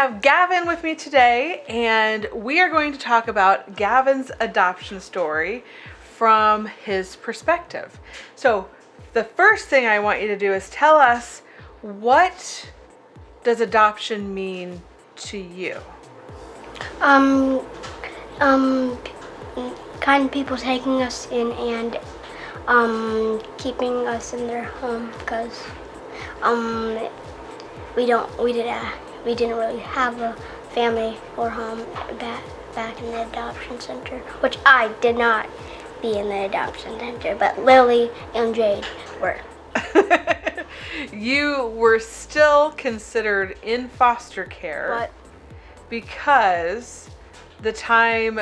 have Gavin with me today, and we are going to talk about Gavin's adoption story from his perspective. So the first thing I want you to do is tell us, what does adoption mean to you? Kind people taking us in and keeping us in their home because we didn't really have a family or home back in the adoption center, which I did not be in the adoption center, but Lily and Jade were. You were still considered in foster care. What? Because the time,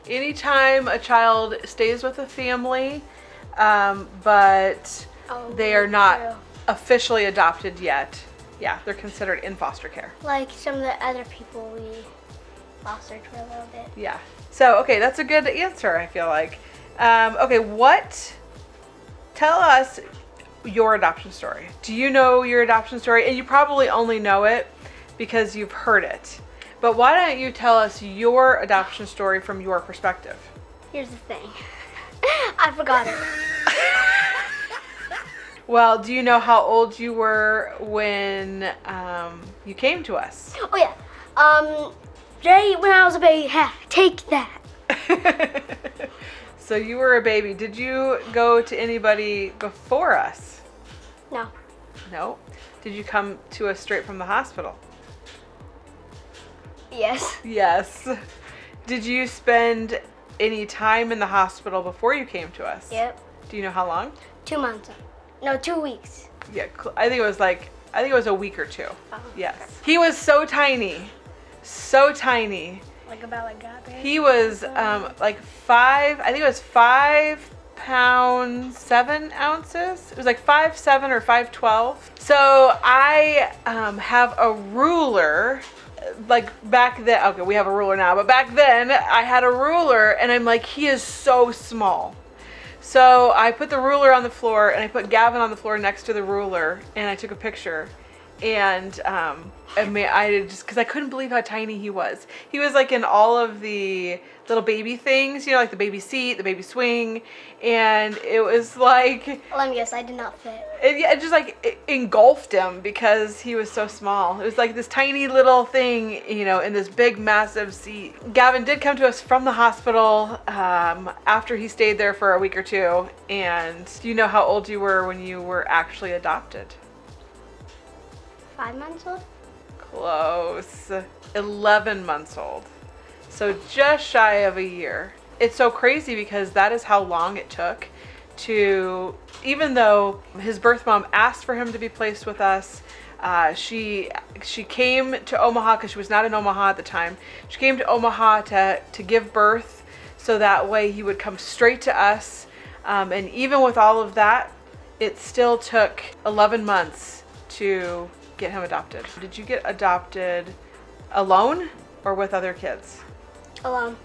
anytime a child stays with a family, but they are not officially adopted yet, yeah, they're considered in foster care. Like some of the other people we fostered for a little bit. Yeah. So, okay, that's a good answer, I feel like. Okay, tell us your adoption story. Do you know your adoption story? And you probably only know it because you've heard it. But why don't you tell us your adoption story from your perspective? Here's the thing. I forgot it. Well, do you know how old you were when you came to us? Oh yeah. Jay, when I was a baby, take that. So you were a baby. Did you go to anybody before us? No. No. Did you come to us straight from the hospital? Yes. Yes. Did you spend any time in the hospital before you came to us? Yep. Do you know how long? 2 months. No, 2 weeks. Yeah, I think it was a week or two. Oh, Yes. okay. He was so tiny. So tiny. Like about like that big? He was like 5 pounds 7 ounces. It was like 5'7" or 5'12". So I have a ruler. Like back then, okay, we have a ruler now, but back then I had a ruler, and I'm like, he is so small. So I put the ruler on the floor, and I put Gavin on the floor next to the ruler, and I took a picture. And I just, because I couldn't believe how tiny he was. He was like in all of the little baby things, you know, like the baby seat, the baby swing, and it was like, Let me guess, I did not fit. it just like it engulfed him because he was so small. It was like this tiny little thing, you know, in this big massive seat. Gavin did come to us from the hospital after he stayed there for a week or two. And do you know how old you were when you were actually adopted? 5 months old? Close. 11 months old. So just shy of a year. It's so crazy because that is how long it took to, even though his birth mom asked for him to be placed with us, she came to Omaha because she was not in Omaha at the time. She came to Omaha to give birth so that way he would come straight to us. And even with all of that, it still took 11 months to get him adopted. Did you get adopted alone or with other kids? Alone.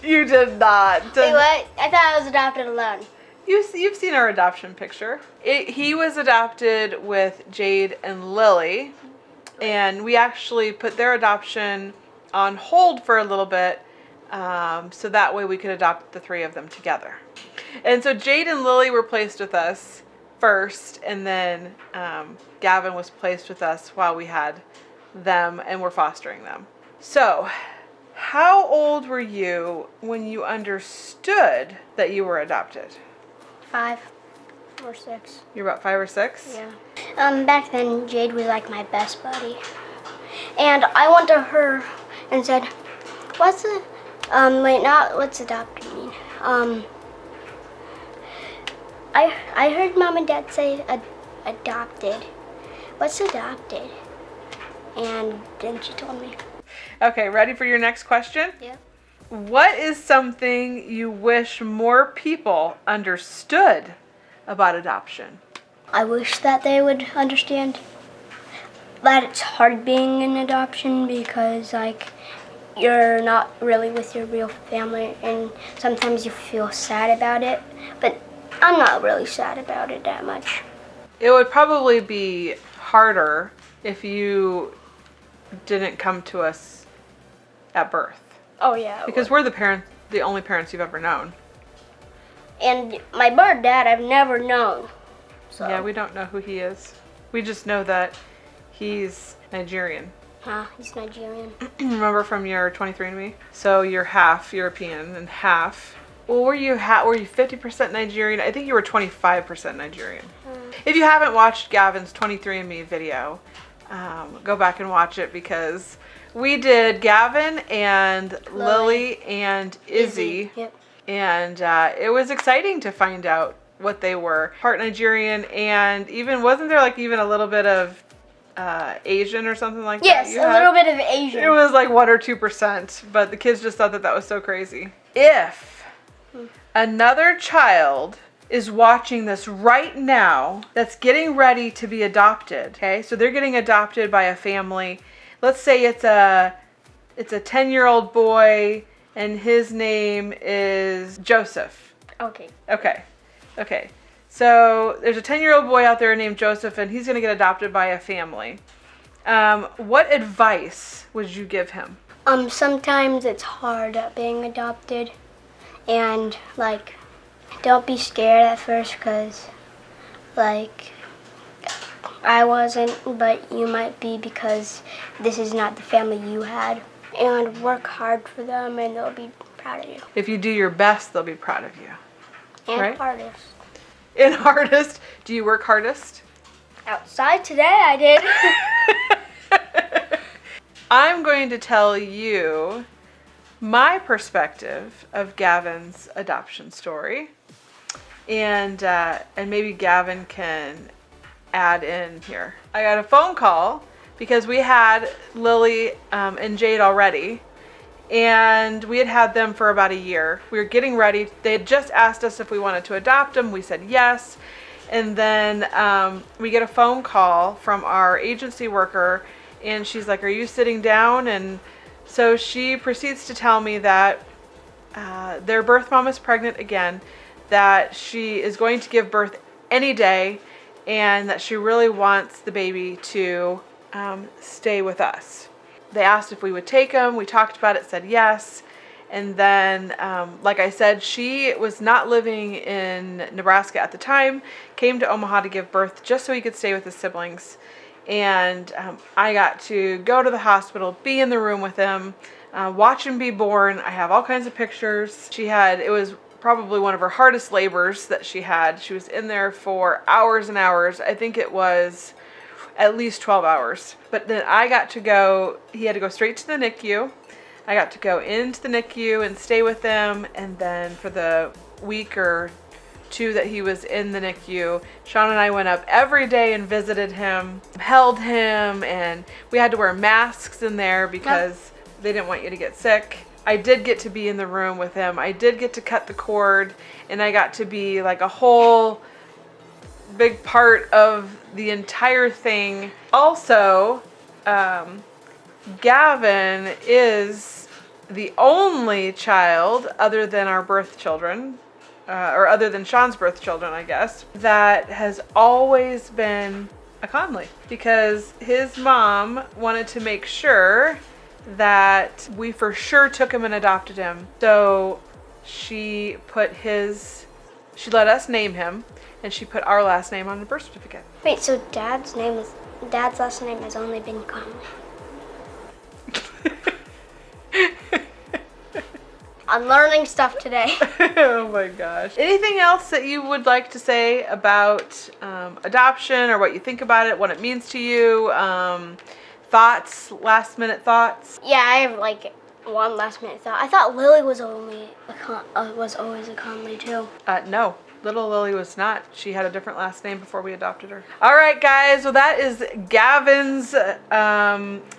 You did not. Wait, what? I thought I was adopted alone. You've seen our adoption picture. He was adopted with Jade and Lily, and we actually put their adoption on hold for a little bit, so that way we could adopt the 3 of them together. And so Jade and Lily were placed with us first, and then Gavin was placed with us while we had them and were fostering them. So, how old were you when you understood that you were adopted? 5 or 6. You're about 5 or 6? Yeah. Back then, Jade was like my best buddy. And I went to her and said, what's adopted mean? I heard Mom and Dad say adopted. What's adopted? And then she told me. Okay, ready for your next question? Yeah. What is something you wish more people understood about adoption? I wish that they would understand that it's hard being in adoption because, like, you're not really with your real family and sometimes you feel sad about it, but I'm not really sad about it that much. It would probably be harder if you didn't come to us at birth. Oh yeah. Because we're the only parents you've ever known. And my birth dad I've never known. So. Yeah, we don't know who he is. We just know that he's Nigerian. He's Nigerian. Remember from your 23andMe? So you're half European and half. Well, were you 50% Nigerian? I think you were 25% Nigerian. If you haven't watched Gavin's 23andMe video, go back and watch it because we did Gavin and Lily and Izzy. Yep. And it was exciting to find out what they were. Part Nigerian, and even wasn't there like even a little bit of Asian or something like that? Yes, a little bit of Asian. It was like 1 or 2%, but the kids just thought that was so crazy. If another child is watching this right now that's getting ready to be adopted, okay? So they're getting adopted by a family. Let's say it's a 10-year-old boy and his name is Joseph. Okay. Okay. So there's a 10-year-old boy out there named Joseph, and he's going to get adopted by a family. What advice would you give him? Sometimes it's hard being adopted, and like, don't be scared at first, because like, I wasn't, but you might be, because this is not the family you had. And work hard for them, and they'll be proud of you. If you do your best, they'll be proud of you. And right? hardest. And hardest? Do you work hardest? Outside today, I did. I'm going to tell you my perspective of Gavin's adoption story, and maybe Gavin can add in here. I got a phone call because we had Lily and Jade already, and we had them for about a year. We were getting ready. They had just asked us if we wanted to adopt them. We said yes. And then we get a phone call from our agency worker, and she's like, "Are you sitting down?" And so she proceeds to tell me that their birth mom is pregnant again, that she is going to give birth any day, and that she really wants the baby to stay with us. They asked if we would take him. We talked about it, said yes. And then, like I said, she was not living in Nebraska at the time, came to Omaha to give birth just so he could stay with his siblings. And I got to go to the hospital, be in the room with him, watch him be born. I have all kinds of pictures. It was probably one of her hardest labors that she had. She was in there for hours and hours. I think it was at least 12 hours. But then I got to go, he had to go straight to the NICU. I got to go into the NICU and stay with them. And then for the week or two that he was in the NICU, Sean and I went up every day and visited him, held him, and we had to wear masks in there because they didn't want you to get sick. I did get to be in the room with him. I did get to cut the cord, and I got to be like a whole big part of the entire thing. Also, Gavin is the only child other than our birth children, or other than Sean's birth children, I guess, that has always been a Conley, because his mom wanted to make sure that we for sure took him and adopted him. So she let us name him, and she put our last name on the birth certificate. Wait, so Dad's last name has only been Conley. I'm learning stuff today. Oh my gosh. Anything else that you would like to say about adoption, or what you think about it, what it means to you? Thoughts, last minute thoughts? Yeah, I have like one last minute thought. I thought Lily was always a Conley too. No. Little Lily was not. She had a different last name before we adopted her. All right, guys. Well, that is Gavin's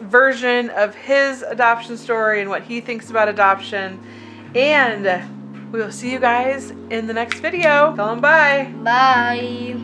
version of his adoption story and what he thinks about adoption. And we will see you guys in the next video. Tell them bye. Bye.